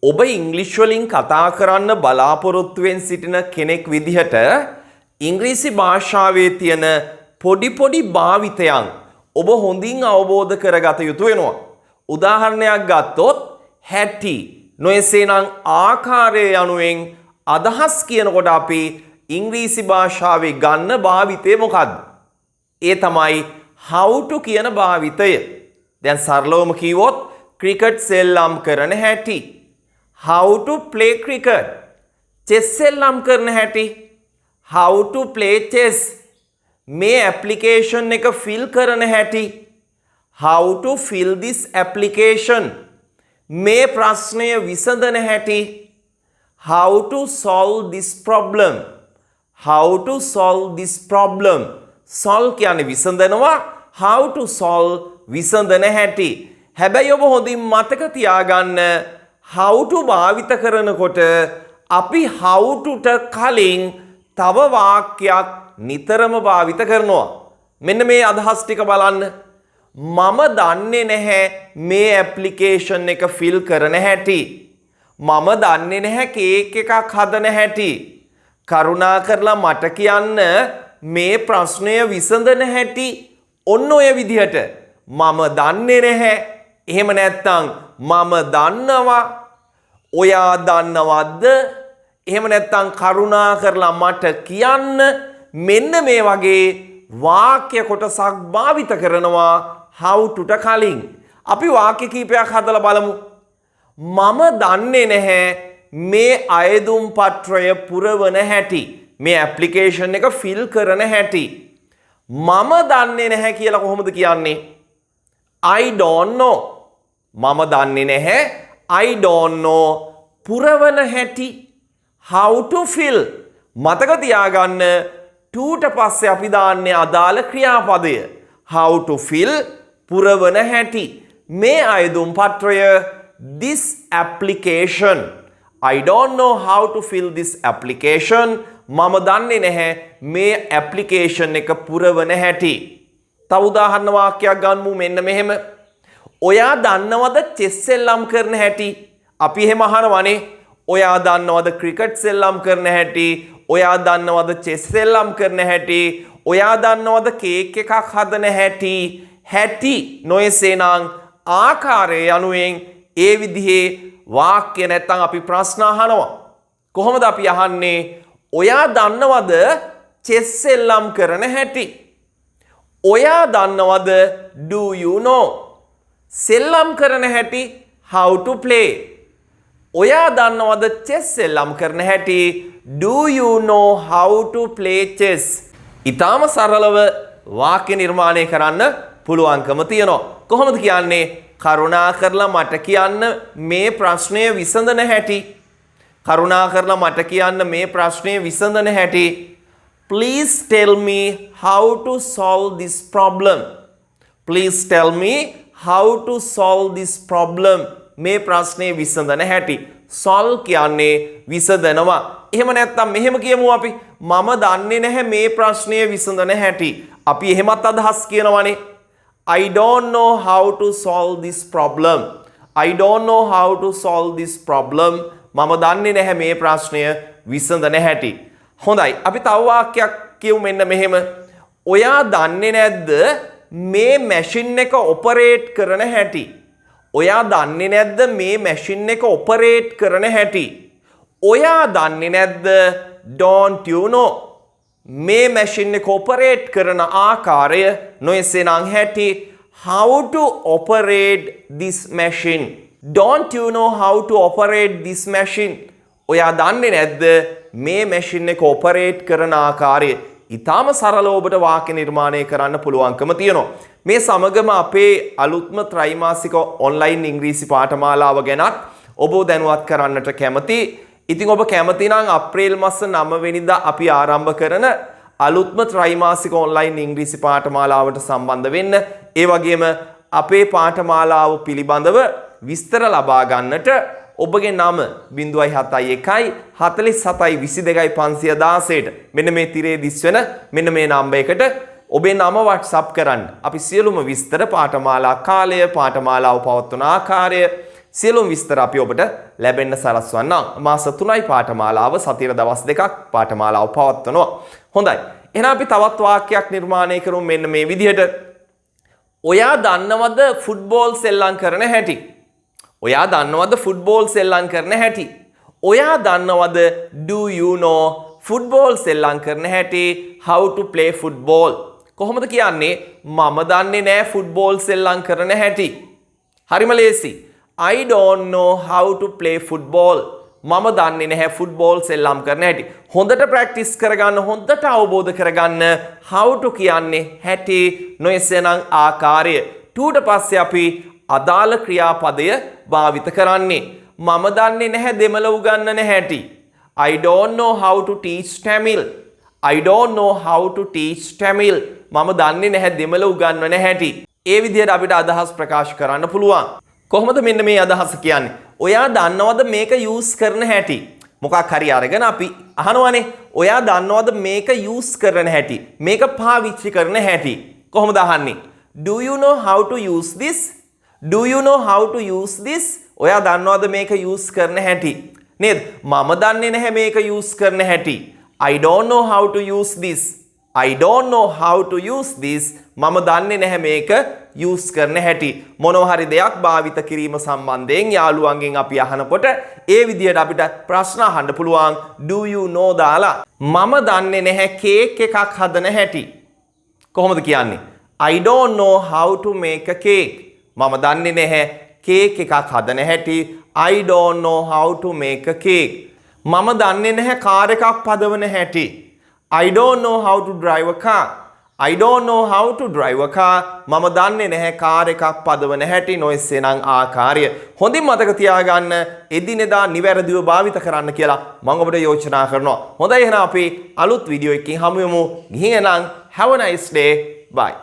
ඔබ ඉංග්‍රීසි වලින් කතා කරන්න බලාපොරොත්තු වෙන සිටින කෙනෙක් විදිහට ඉංග්‍රීසි භාෂාවේ තියෙන පොඩි පොඩි භාවිතයන් ඔබ හොඳින් අවබෝධ කරගත යුතු වෙනවා. උදාහරණයක් ගත්තොත් හැටි නොයසේනම් ආකාරය යනුවෙන් අදහස් කියනකොට අපි ඉංග්‍රීසි භාෂාවේ ගන්න භාවිතය මොකක්ද? ඒ තමයි how to කියන භාවිතය. දැන් සරලවම කිව්වොත් ක්‍රිකට් සෙල්ලම් කරන හැටි. How to play cricket. chess සෙල්ලම් කරන හැටි. How to play chess. මේ application එක fill කරන හැටි. How to fill this application. මේ ප්‍රශ්නය විසඳන හැටි. How to solve this problem. How to solve this problem. solve කියන්නේ විසඳනවා. How to solve විසඳන හැටි. හැබැයි ඔබ හොඳින් මතක තියාගන්න how to භාවිත කරනකොට අපි how to කලින් තව වාක්‍යයක් නිතරම භාවිත කරනවා. මෙන්න මේ අදහස් ටික බලන්න. මම දන්නේ නැහැ මේ ඇප්ලිකේෂන් එක ෆිල් කරන හැටි. මම දන්නේ නැහැ කේක් එකක් හදන හැටි. කරුණාකරලා මට කියන්න මේ ප්‍රශ්නය විසඳන හැටි. ඔන්න ඔය විදිහට මම දන්නේ නැහැ. එහෙම නැත්නම් මම දන්නවා. ඔයා දන්නවද? එහෙම නැත්නම් කරුණාකරලා මට කියන්න. මෙන්න මේ වගේ වාක්‍ය කොටසක් භාවිත කරනවා how to කලින්. අපි වාක්‍ය කීපයක් හදලා බලමු. මම දන්නේ නැහැ මේ අයදුම් පත්‍රය පුරවන හැටි. මේ ඇප්ලිකේෂන් එක ෆිල් කරන හැටි. මම දන්නේ නැහැ කියලා කොහොමද කියන්නේ? I don't know. මම දන්නේ නැහැ. I don't know. පුරවන හැටි. How to fill. මතක තියාගන්න toට පස්සේ අපි දාන්නේ අදාළ ක්‍රියාපදය. How to fill පුරවන හැටි. මේ අයදුම් පත්‍රය this application. I don't know how to fill this application. මම දන්නේ නැහැ මේ ඇප්ලිකේෂන් එක පුරවන හැටි. තව උදාහරණ වාක්‍යයක් ගන්නමු මෙන්න මෙහෙම. ඔයා දන්නවද චෙස් සෙල්ලම් කරන හැටි? අපි එහෙම අහනවනේ. ඔයා දන්නවද ක්‍රිකට් සෙල්ලම් කරන හැටි? ඔයා දන්නවද චෙස් සෙල්ලම් කරන හැටි? ඔයා දන්නවද කේක් එකක් හදන හැටි? හැටි නොයසේනම් ආකාරය යනුවෙන් ඒ විදිහේ වාක්‍ය නැත්නම් අපි ප්‍රශ්න අහනවා. කොහොමද අපි අහන්නේ? ඔයා දන්නවද චෙස් සෙල්ලම් කරන හැටි? ඔයා දන්නවද do you know? සෙල්ලම් කරන හැටි how to play. ඔයා දන්නවද chess සෙල්ලම් කරන හැටි? do you know how to play chess? ඊටාම සරලව වාක්‍ය නිර්මාණය කරන්න පුළුවන්කම තියෙනවා. කොහොමද කියන්නේ? කරුණාකරලා මට කියන්න මේ ප්‍රශ්නය විසඳන හැටි. කරුණාකරලා මට කියන්න මේ ප්‍රශ්නය විසඳන හැටි. Please tell me how to solve this problem. Please tell me how to solve this problem. මේ ප්‍රශ්නේ විසඳන හැටි. solve කියන්නේ විසඳනවා. එහෙම නැත්නම් මෙහෙම කියමු අපි. මම දන්නේ නැහැ මේ ප්‍රශ්නය විසඳන හැටි. අපි එහෙමත් අදහස් කියනවනේ. I don't know how to solve this problem. I don't know how to solve this problem. මම දන්නේ නැහැ මේ ප්‍රශ්නය විසඳන හැටි. හොඳයි. අපි තව වාක්‍යයක් කියමු මෙන්න මෙහෙම. ඔයා දන්නේ නැද්ද මේ මැෂින් එක ඔපරේට් කරන හැටි? ඔයා දන්නේ නැද්ද මේ මැෂින් එක ඔපරේට් කරන හැටි? ඔයා දන්නේ නැද්ද don't you know මේ මැෂින් එක ඔපරේට් කරන ආකාරය නොයසේනම් හැටි? how to operate this machine. don't you know how to operate this machine? ඔයා දන්නේ නැද්ද මේ මැෂින් එක ඔපරේට් කරන ආකාරය? ඊටාම සරලව ඔබට වාක්‍ය නිර්මාණය කරන්න පුළුවන්කම තියෙනවා. මේ සමගම අපේ අලුත්ම ත්‍රිමාසික ඔන්ලයින් ඉංග්‍රීසි පාඨමාලාව ගැනත් ඔබ දැනුවත් කරන්නට කැමතියි. ඉතින් ඔබ කැමති නම් අප්‍රේල් මාස 9 වෙනිදා අපි ආරම්භ කරන අලුත්ම ත්‍රිමාසික ඔන්ලයින් ඉංග්‍රීසි පාඨමාලාවට සම්බන්ධ වෙන්න. ඒ වගේම අපේ පාඨමාලාව පිළිබඳව විස්තර ලබා ගන්නට ඔබගේ නම 071 47 22 516ට මෙන්න මේ තිරේ දිස්වෙන මෙන්න මේ නම්බරයකට ඔබේ නම WhatsApp කරන්න. අපි සියලුම විස්තර පාඨමාලා කාලය, පාඨමාලාව පවත්වන ආකාරය, සියලුම විස්තර අපි ඔබට ලැබෙන්න සලස්වන්නම්. මාස 3යි පාඨමාලාව සතියේ දවස් 2ක් පාඨමාලාව පවත්වනවා. හොඳයි. එහෙනම් අපි තවත් වාක්‍යයක් නිර්මාණය කරමු මෙන්න මේ විදිහට. ඔයා දන්නවද ෆුට්බෝල් සෙල්ලම් කරන හැටි? ඔයා දන්නවද ෆුට්බෝල් සෙල්ලම් කරන හැටි? ඔයා දන්නවද do you know ෆුට්බෝල් සෙල්ලම් කරන හැටි? how to play football? කොහොමද කියන්නේ මම දන්නේ නැහැ ෆුට්බෝල් සෙල්ලම් කරන හැටි? හරිම ලේසි. I don't know how to play football. මම දන්නේ නැහැ ෆුට්බෝල් සෙල්ලම් කරන හැටි. හොඳට ප්‍රැක්ටිස් කරගන්න, හොඳට අවබෝධ කරගන්න how to කියන්නේ හැටි නොයසනම් ආකාරය. to ට පස්සේ අපි අදාළ ක්‍රියාපදය භාවිත කරන්නේ. මම දන්නේ නැහැ දෙමළ උගන්වන හැටි. I don't know how to teach Tamil. I don't know how to teach Tamil. මම දන්නේ නැහැ දෙමළ උගන්වන හැටි. ඒ විදිහට අපිට අදහස් ප්‍රකාශ කරන්න පුළුවන්. කොහොමද මෙන්න මේ අදහස කියන්නේ? ඔයා දන්නවද මේක යූස් කරන හැටි? මොකක් හරි අරගෙන අපි අහනවනේ. ඔයා දන්නවද මේක යූස් කරන හැටි? මේක පාවිච්චි කරන හැටි? කොහොමද අහන්නේ? Do you know how to use this? Do you know how to use this? ඔයා දන්නවද මේක යූස් කරන හැටි? නේද? මම දන්නේ නැහැ මේක යූස් කරන හැටි. I don't know how to use this. I don't know how to use this. මම දන්නේ නැහැ මේක යූස් කරන හැටි. මොනවා හරි දෙයක් භාවිත කිරීම සම්බන්ධයෙන් යාළුවන්ගෙන් අපි අහනකොට ඒ විදිහට අපිට ප්‍රශ්න අහන්න පුළුවන් do you know දාලා. මම දන්නේ නැහැ කේක් එකක් හදන හැටි. කොහොමද කියන්නේ? I don't know how to make a cake. මම දන්නේ නැහැ කේක් එකක් හදන හැටි. I don't know how to make a cake. මම දන්නේ නැහැ කාර් එකක් පදවන හැටි. I don't know how to drive a car. I don't know how to drive a car. මම දන්නේ නැහැ කාර් එකක් පදවන හැටි නොයසනම් ආකාරය. හොඳින් මතක තියාගන්න එදිනෙදා නිවැරදිව භාවිත කරන්න කියලා මම ඔබට යෝජනා කරනවා. හොඳයි එහෙනම් අපි අලුත් වීඩියෝ එකකින් හමු වෙමු. ගිහින් එනම් have a nice day. Bye.